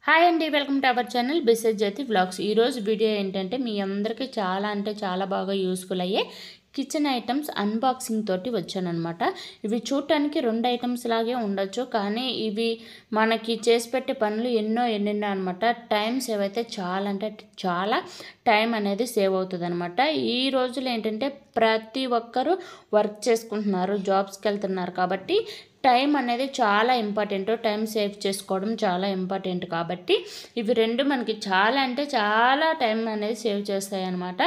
Hi అండి, welcome to our channel బిసజ్జతి vlogs. ఈరోజు వీడియో ఏంటంటే మీ అందరికీ చాలా అంటే చాలా బాగా యూస్ఫుల్ అయ్యే కిచెన్ ఐటమ్స్ అన్బాక్సింగ్ తోటి వచ్చానమాట. ఇవి చూడటానికి 2 ఐటమ్స్ లాగే ఉండొచ్చు, కానీ ఇవి మనకి చేసి పెట్టే పనులు ఎన్నెన్నో అనమాట. టైం సేవ్ అయితే చాలా అంటే చాలా టైం అనేది సేవ్ అవుతుంది అనమాట. ఈ రోజులు ఏంటంటే ప్రతి ఒక్కరూ వర్క్ చేసుకుంటున్నారు, జాబ్స్కి వెళ్తున్నారు కాబట్టి టైం అనేది చాలా ఇంపార్టెంట్. టైం సేవ్ చేసుకోవడం చాలా ఇంపార్టెంట్ కాబట్టి ఇవి రెండు మనకి చాలా అంటే చాలా టైం అనేది సేవ్ చేస్తాయి అన్నమాట.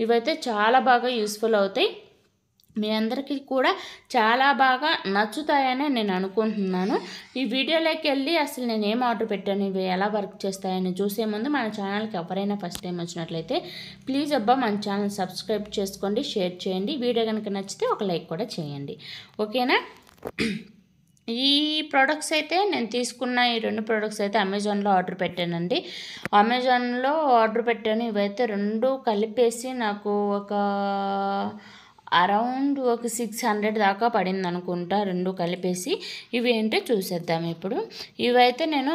ఇవైతే చాలా బాగా యూస్ఫుల్ అవుతాయి, మీ అందరికీ కూడా చాలా బాగా నచ్చుతాయని నేను అనుకుంటున్నాను. ఈ వీడియోలోకి వెళ్ళి అసలు నేను ఏం ఆర్డర్ పెట్టాను, ఇవి ఎలా వర్క్ చేస్తాయని చూసే ముందు మన ఛానల్కి ఎవరైనా ఫస్ట్ టైం వచ్చినట్లయితే ప్లీజ్ మన ఛానల్ సబ్స్క్రైబ్ చేసుకోండి, షేర్ చేయండి. వీడియో కనుక నచ్చితే ఒక లైక్ కూడా చేయండి, ఓకేనా. ఈ ప్రోడక్ట్స్ అయితే నేను తీసుకున్న ఈ 2 ప్రోడక్ట్స్ అయితే అమెజాన్లో ఆర్డర్ పెట్టానండి. అమెజాన్లో ఆర్డర్ పెట్టాను. ఇవైతే 2 కలిపేసి నాకు అరౌండ్ 600 దాకా పడింది అనుకుంటా, 2 కలిపేసి. ఇవి ఏంటో చూసేద్దాం ఇప్పుడు. ఇవైతే నేను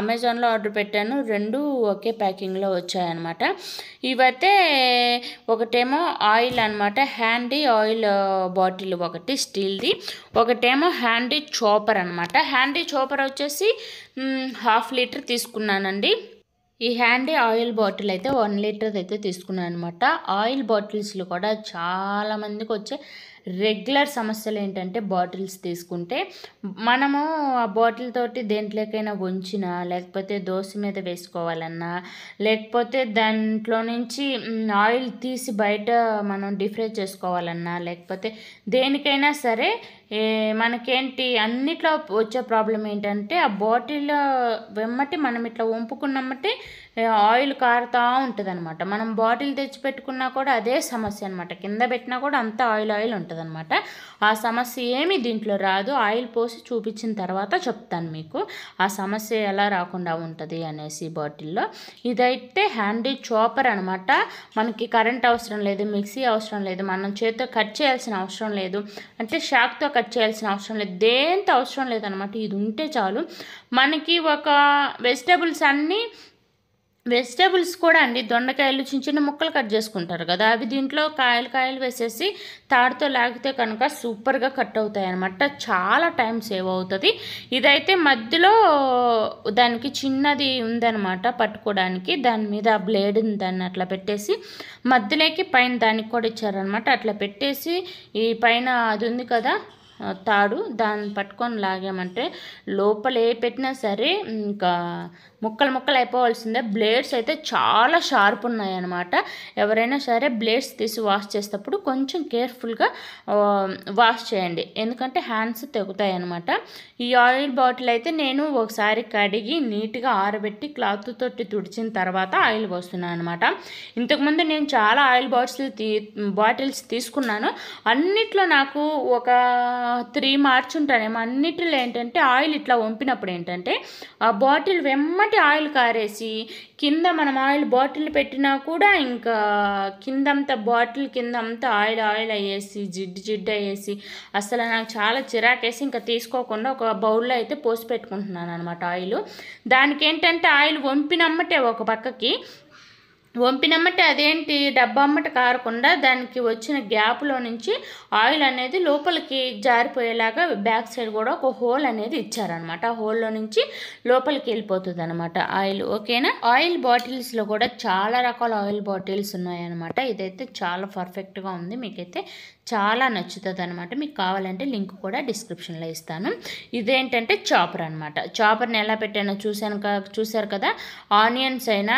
అమెజాన్లో ఆర్డర్ పెట్టాను, 2 ఒకే ప్యాకింగ్లో వచ్చాయన్నమాట. ఇవైతే ఒకటేమో ఆయిల్ అనమాట, హ్యాండీ ఆయిల్ బాటిల్ ఒకటి స్టీల్ది, ఒకటేమో హ్యాండీ చాపర్ అనమాట. హ్యాండీ చాపర్ వచ్చేసి 1/2 లీటర్ తీసుకున్నానండి. ఈ హ్యాండీ ఆయిల్ బాటిల్ అయితే 1 లీటర్ అయితే తీసుకున్నాను అనమాట. ఆయిల్ బాటిల్స్లో కూడా చాలామందికి వచ్చే రెగ్యులర్ సమస్యలు ఏంటంటే బాటిల్స్ తీసుకుంటే మనము ఆ బాటిల్ తోటి దేంట్లోకైనా ఉంచినా, లేకపోతే దోశ మీద వేసుకోవాలన్నా, లేకపోతే దాంట్లో నుంచి ఆయిల్ తీసి బయట మనం డీప్ ఫ్రై చేసుకోవాలన్నా, లేకపోతే దేనికైనా సరే మనకేంటి అన్నిట్లో వచ్చే ప్రాబ్లం ఏంటంటే ఆ బాటిల్ వెమ్మటి మనం ఇట్లా వంపుకున్నమ్మటే ఆయిల్ కారుతూ ఉంటుంది అనమాట. మనం బాటిల్ తెచ్చి పెట్టుకున్నా కూడా అదే సమస్య అనమాట, కింద పెట్టినా కూడా అంతా ఆయిల్ ఉంటుంది అనమాట. ఆ సమస్య ఏమి దీంట్లో రాదు. ఆయిల్ పోసి చూపించిన తర్వాత చెప్తాను మీకు ఆ సమస్య ఎలా రాకుండా ఉంటుంది అనేసి. బాటిల్లో ఇదైతే హ్యాండీ చాపర్ అనమాట. మనకి కరెంట్ అవసరం లేదు, మిక్సీ అవసరం లేదు, మనం చేతితో కట్ చేయాల్సిన అవసరం లేదు, అంటే షాక్తో కట్ చేయాల్సిన అవసరం లేదు, దేంతో అవసరం లేదనమాట. ఇది ఉంటే చాలు మనకి. ఒక వెజిటేబుల్స్ కూడా అండి, దొండకాయలు చిన్న చిన్న ముక్కలు కట్ చేసుకుంటారు కదా, అవి దీంట్లో కాయలు వేసేసి తాడుతో లాగితే కనుక సూపర్గా కట్ అవుతాయి అనమాట. చాలా టైం సేవ్ అవుతుంది. ఇదైతే మధ్యలో దానికి చిన్నది ఉందన్నమాట పట్టుకోవడానికి, దాని మీద బ్లేడ్ దాన్ని అట్లా పెట్టేసి మధ్యలోకి పైన దానికి కూడా ఇచ్చారనమాట. అట్లా పెట్టేసి ఈ పైన అది ఉంది కదా తాడు, దాన్ని పట్టుకొని లాగామంటే లోపల ఏ పెట్టినా సరే ఇంకా ముక్కలు అయిపోవాల్సిందే. బ్లేడ్స్ అయితే చాలా షార్ప్ ఉన్నాయన్నమాట. ఎవరైనా సరే బ్లేడ్స్ తీసి వాష్ చేసేటప్పుడు కొంచెం కేర్ఫుల్గా వాష్ చేయండి, ఎందుకంటే హ్యాండ్స్ తెగుతాయి అన్నమాట. ఈ ఆయిల్ బాటిల్ అయితే నేను ఒకసారి కడిగి నీట్గా ఆరబెట్టి క్లాత్ తోటి తుడిచిన తర్వాత ఆయిల్ పోస్తున్నాను అనమాట. ఇంతకుముందు నేను చాలా ఆయిల్ బాటిల్స్ తీసుకున్నాను. అన్నిట్లో నాకు ఒక 3 మార్చుంటానేమో. అన్నిటిలో ఏంటంటే ఆయిల్ ఇట్లా వంపినప్పుడు ఏంటంటే ఆ బాటిల్ వెమ్మటి ఆయిల్ కారేసి కింద మనం ఆయిల్ బాటిల్ పెట్టినా కూడా ఇంకా బాటిల్ కిందంతా ఆయిల్ అయ్యేసి జిడ్డు అయ్యేసి అసలు నాకు చాలా చిరాకేసి ఇంకా తీసుకోకుండా ఒక బౌల్లో అయితే పోసి పెట్టుకుంటున్నాను అనమాట ఆయిల్. దానికి ఏంటంటే ఆయిల్ వంపినమ్మటే ఒక పక్కకి వంపినమ్మటే అదేంటి డబ్బా అమ్మట కారకుండా దానికి వచ్చిన గ్యాప్లో నుంచి ఆయిల్ అనేది లోపలికి జారిపోయేలాగా బ్యాక్ సైడ్ కూడా ఒక హోల్ అనేది ఇచ్చారనమాట. ఆ హోల్లో నుంచి లోపలికి వెళ్ళిపోతుంది అనమాట ఆయిల్, ఓకేనా. ఆయిల్ బాటిల్స్లో కూడా చాలా రకాల ఆయిల్ బాటిల్స్ ఉన్నాయన్నమాట. ఇదైతే చాలా పర్ఫెక్ట్గా ఉంది, మీకైతే చాలా నచ్చుతుంది అనమాట. మీకు కావాలంటే లింక్ కూడా డిస్క్రిప్షన్లో ఇస్తాను. ఇదేంటంటే చాపర్ అనమాట. చాపర్ని ఎలా పెట్టానో చూశారు కదా. ఆనియన్స్ అయినా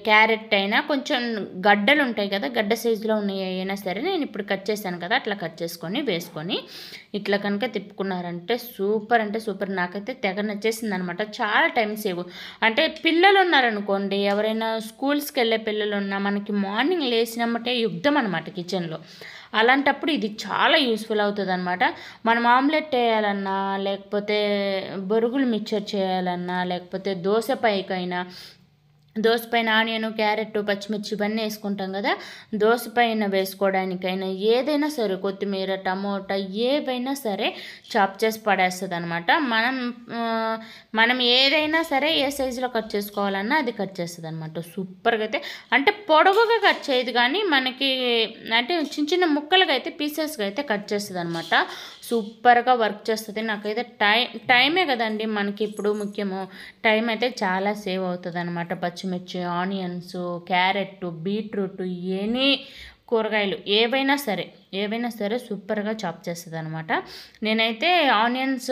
క్యారెట్ అయినా కొంచెం గడ్డలు ఉంటాయి కదా, గడ్డ సైజులో ఉన్నాయి అయినా సరే నేను ఇప్పుడు కట్ చేశాను కదా, అట్లా కట్ చేసుకొని వేసుకొని ఇట్లా కనుక తిప్పుకున్నారంటే సూపర్ అంటే సూపర్. నాకైతే తెగ నచ్చేసింది అనమాట. చాలా టైం సేవ్. అంటే పిల్లలు ఉన్నారనుకోండి, ఎవరైనా స్కూల్స్కి వెళ్ళే పిల్లలు ఉన్నా మనకి మార్నింగ్ లేచినమ్మటే యుద్ధం అనమాట కిచెన్లో. అలాంటప్పుడు ఇది చాలా యూస్ఫుల్ అవుతుంది అనమాట. మనం ఆమ్లెట్ వేయాలన్నా, లేకపోతే బొరుగులు మిక్చర్ చేయాలన్నా, లేకపోతే దోశ పైకైనా దోస పైన ఆనియన్, క్యారెట్, పచ్చిమిర్చి ఇవన్నీ వేసుకుంటాం కదా, దోస పైన వేసుకోవడానికైనా ఏదైనా సరే కొత్తిమీర, టమోటా ఏవైనా సరే చాప్ చేసి పడేస్తుంది అనమాట. మనం ఏదైనా సరే ఏ సైజులో కట్ చేసుకోవాలన్నా అది కట్ చేస్తుంది అనమాట. సూపర్గా అయితే, అంటే పొడవుగా కట్ చేయదు కానీ మనకి అంటే చిన్న చిన్న ముక్కలుగా అయితే పీసెస్గా అయితే కట్ చేస్తుంది అనమాట. సూపర్గా వర్క్ చేస్తుంది. నాకైతే టైమే కదండి మనకి ఇప్పుడు ముఖ్యము, టైం అయితే చాలా సేవ్ అవుతుంది అనమాట. పచ్చిమిర్చి, ఆనియన్స్, క్యారెట్, బీట్రూట్, ఎనీ కూరగాయలు ఏవైనా సరే సూపర్గా చాప్ చేస్తుంది అనమాట. నేనైతే ఆనియన్స్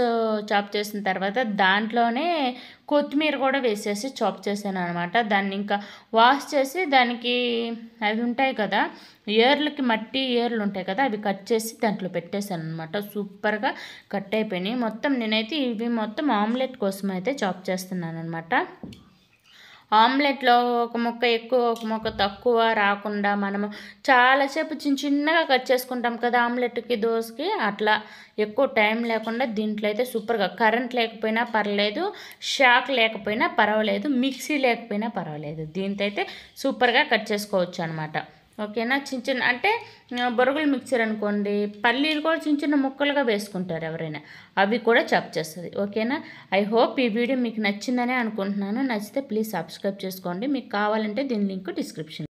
చాప్ చేసిన తర్వాత దాంట్లోనే కొత్తిమీర కూడా వేసేసి చాప్ చేశాను అనమాట. దాన్ని ఇంకా వాష్ చేసి దానికి అవి ఉంటాయి కదా మట్టి ఏర్లు ఉంటాయి కదా, అవి కట్ చేసి దాంట్లో పెట్టేశాను అనమాట. సూపర్గా కట్ అయిపోయినాయి మొత్తం. నేనైతే ఇవి మొత్తం ఆమ్లెట్ కోసం అయితే చాప్ చేస్తున్నాను అనమాట. ఆమ్లెట్లో ఒక ముక్క ఎక్కువ ఒక ముక్క తక్కువ రాకుండా మనము చాలాసేపు చిన్నగా కట్ చేసుకుంటాం కదా ఆమ్లెట్కి, దోసకి, అట్లా ఎక్కువ టైం లేకుండా దీంట్లో అయితే సూపర్గా, కరెంట్ లేకపోయినా పర్లేదు, షాక్ లేకపోయినా పర్వాలేదు, మిక్సీ లేకపోయినా పర్వాలేదు, దీంతో అయితే సూపర్గా కట్ చేసుకోవచ్చు అనమాట. ఓకేనా. చిన్న అంటే బొరుగులు మిక్సర్ అనుకోండి, పల్లీలు కూడా చిన్న ముక్కలుగా వేసుకుంటారు ఎవరైనా, అవి కూడా చాప్ చేస్తుంది. ఓకేనా. ఐ హోప్ ఈ వీడియో మీకు నచ్చిందనే అనుకుంటున్నాను. నచ్చితే ప్లీజ్ సబ్స్క్రైబ్ చేసుకోండి. మీకు కావాలంటే దీని లింక్ డిస్క్రిప్షన్.